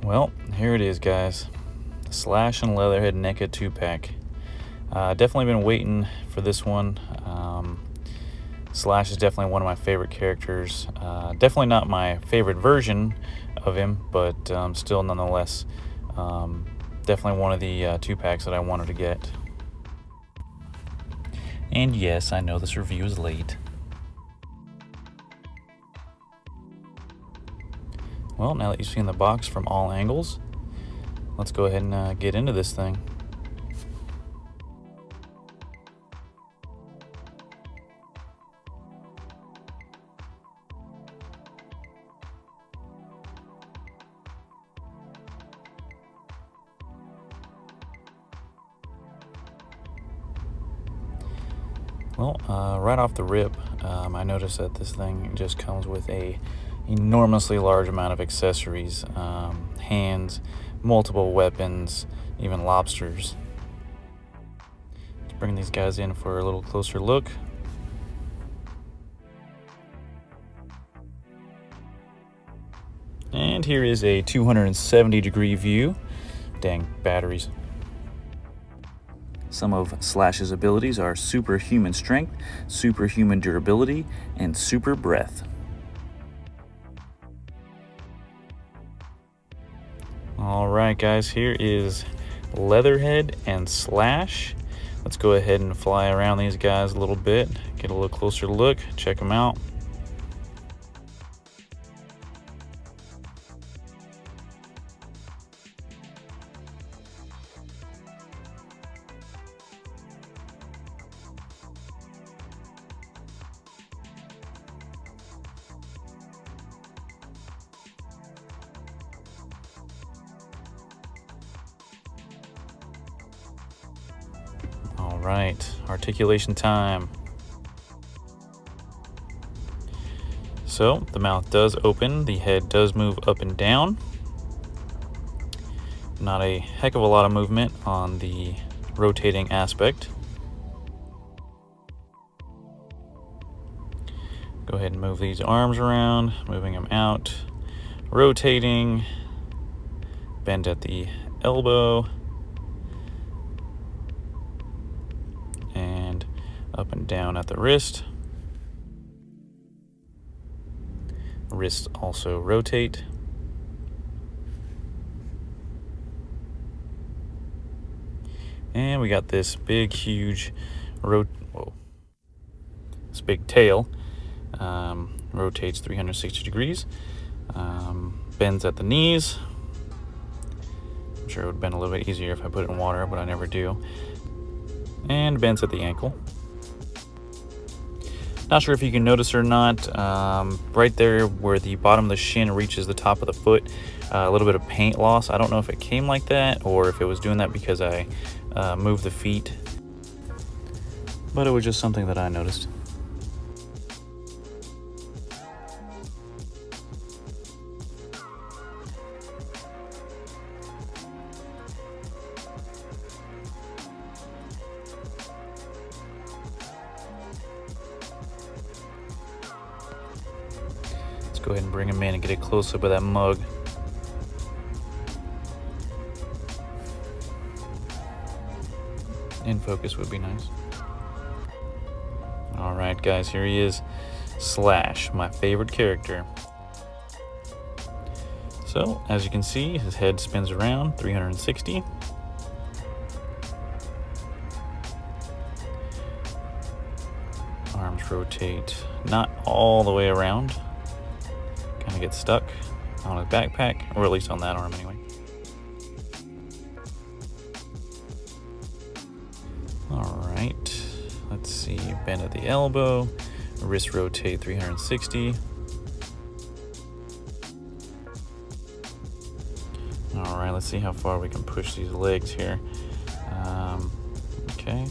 Well, here it is, guys. Slash and Leatherhead NECA 2-pack. Definitely been waiting for this one. Slash is definitely one of my favorite characters. Definitely not my favorite version of him, but still nonetheless, definitely one of the 2-packs that I wanted to get. And yes, I know this review is late. Well, now that you've seen the box from all angles, let's go ahead and get into this thing. Well, right off the rip, I noticed that this thing just comes with a enormously large amount of accessories, hands, multiple weapons, even lobsters. Let's bring these guys in for a little closer look. And here is a 270-degree view. Dang, batteries. Some of Slash's abilities are superhuman strength, superhuman durability, and super breath. Alright guys, here is Leatherhead and Slash. Let's go ahead and fly around these guys a little bit, get a little closer look, check them out. All right, articulation time. So the mouth does open, the head does move up and down. Not a heck of a lot of movement on the rotating aspect. Go ahead and move these arms around, moving them out, rotating, bend at the elbow, and up and down at the wrist. Wrists also rotate. And we got this big, huge this big tail. Rotates 360 degrees. Bends at the knees. I'm sure it would have been a little bit easier if I put it in water, but I never do. And bends at the ankle. Not sure if you can notice or not, right there where the bottom of the shin reaches the top of the foot, a little bit of paint loss. I don't know if it came like that or if it was doing that because I moved the feet, but it was just something that I noticed. Go ahead and bring him in and get a close-up of that mug. In focus would be nice. All right, guys, here he is, Slash, my favorite character. So, as you can see, his head spins around 360. Arms rotate not all the way around. Kind of get stuck on his backpack, or at least on that arm anyway. All right, let's see, bend at the elbow, wrist rotate 360. All right, let's see how far we can push these legs here. Okay,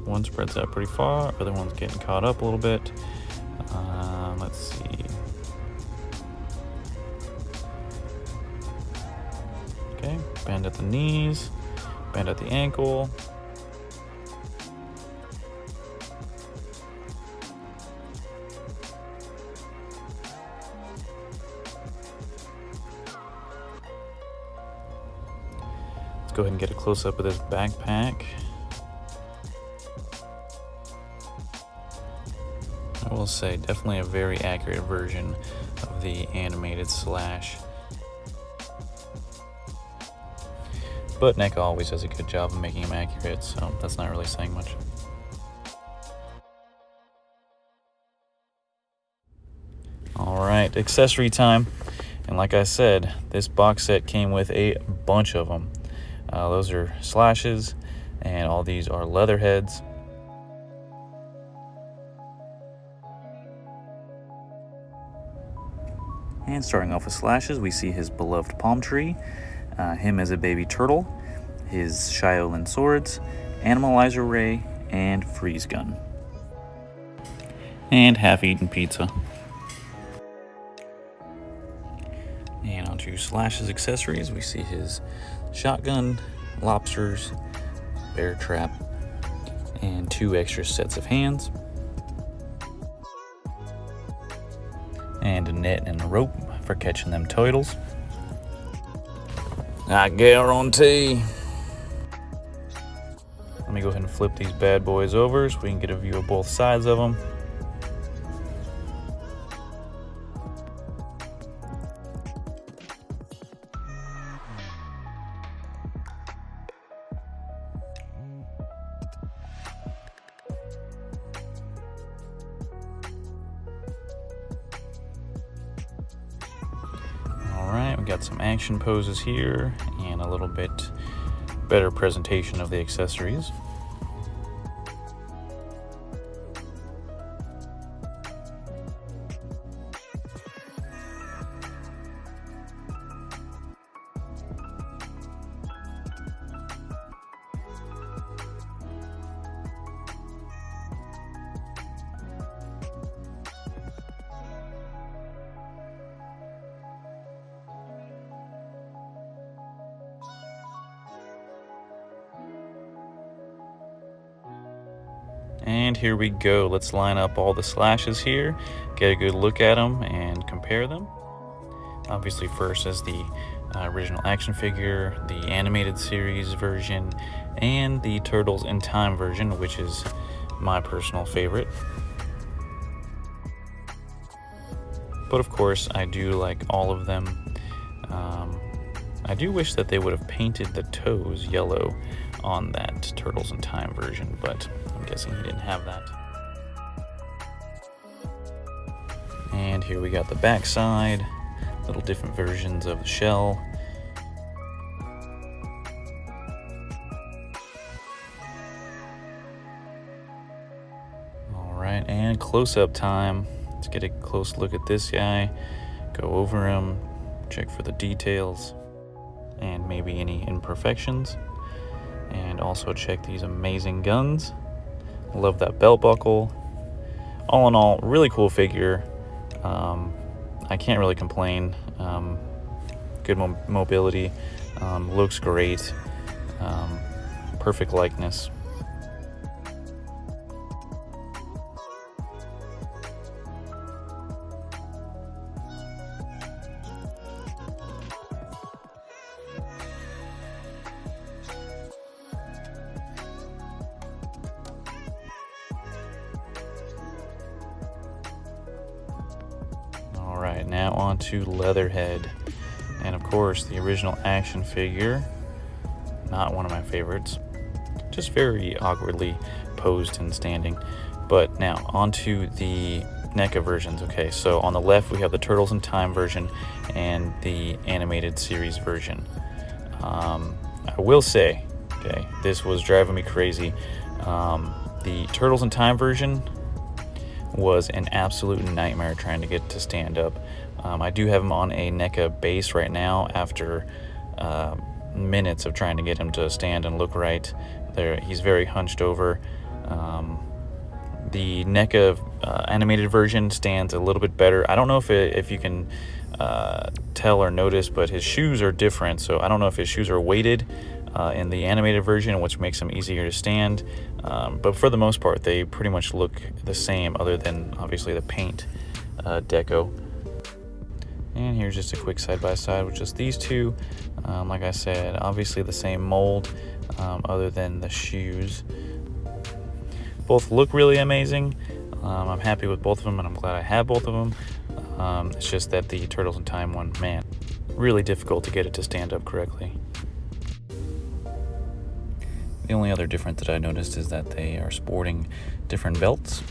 one spreads out pretty far, other one's getting caught up a little bit. Let's see. Okay, bend at the knees, bend at the ankle. Let's go ahead and get a close-up of this backpack. I will say, definitely a very accurate version of the animated Slash. But NECA always does a good job of making them accurate, so that's not really saying much. Alright, accessory time. And like I said, this box set came with a bunch of them. Those are Slashes, and all these are Leatherheads. And starting off with Slashes, we see his beloved palm tree, him as a baby turtle, his Shiolin swords, Animalizer Ray, and Freeze Gun. And half-eaten pizza. And onto Slash's accessories, we see his shotgun, lobsters, bear trap, and 2 extra sets of hands. And a net and a rope for catching them turtles. I guarantee. Let me go ahead and flip these bad boys over so we can get a view of both sides of them. Alright, we got some action poses here and a little bit better presentation of the accessories. And here we go. Let's line up all the Slashes here, get a good look at them, and compare them. Obviously, first is the original action figure, the animated series version, and the Turtles in Time version, which is my personal favorite. But of course, I do like all of them. I do wish that they would have painted the toes yellow on that Turtles in Time version, but I'm guessing he didn't have that. And here we got the back side, little different versions of the shell. Alright, and close-up time. Let's get a close look at this guy, go over him, check for the details, and maybe any imperfections. And also check these amazing guns. Love that belt buckle. All in all, really cool figure. I can't really complain. Good mobility, looks great, perfect likeness. Alright, now on to Leatherhead. And of course, the original action figure. Not one of my favorites. Just very awkwardly posed and standing. But now, onto the NECA versions. Okay, so on the left, we have the Turtles in Time version and the animated series version. I will say, okay, this was driving me crazy. The Turtles in Time version was an absolute nightmare trying to get to stand up. I do have him on a NECA base right now after minutes of trying to get him to stand and look right. He's very hunched over. The NECA animated version stands a little bit better. I don't know if you can tell or notice, but his shoes are different. So I don't know if his shoes are weighted in the animated version, which makes them easier to stand. But for the most part, they pretty much look the same, other than obviously the paint deco. And here's just a quick side-by-side with just these two. Like I said, obviously the same mold, other than the shoes. Both look really amazing. I'm happy with both of them, and I'm glad I have both of them. It's just that the Turtles in Time one, man, really difficult to get it to stand up correctly. The only other difference that I noticed is that they are sporting different belts.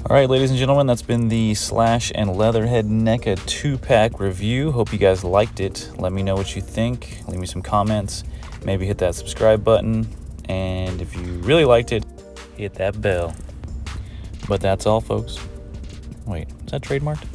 All right, ladies and gentlemen, that's been the Slash and Leatherhead NECA 2-pack review. Hope you guys liked it. Let me know what you think. Leave me some comments. Maybe hit that subscribe button. And if you really liked it, hit that bell. But that's all, folks. Wait, is that trademarked?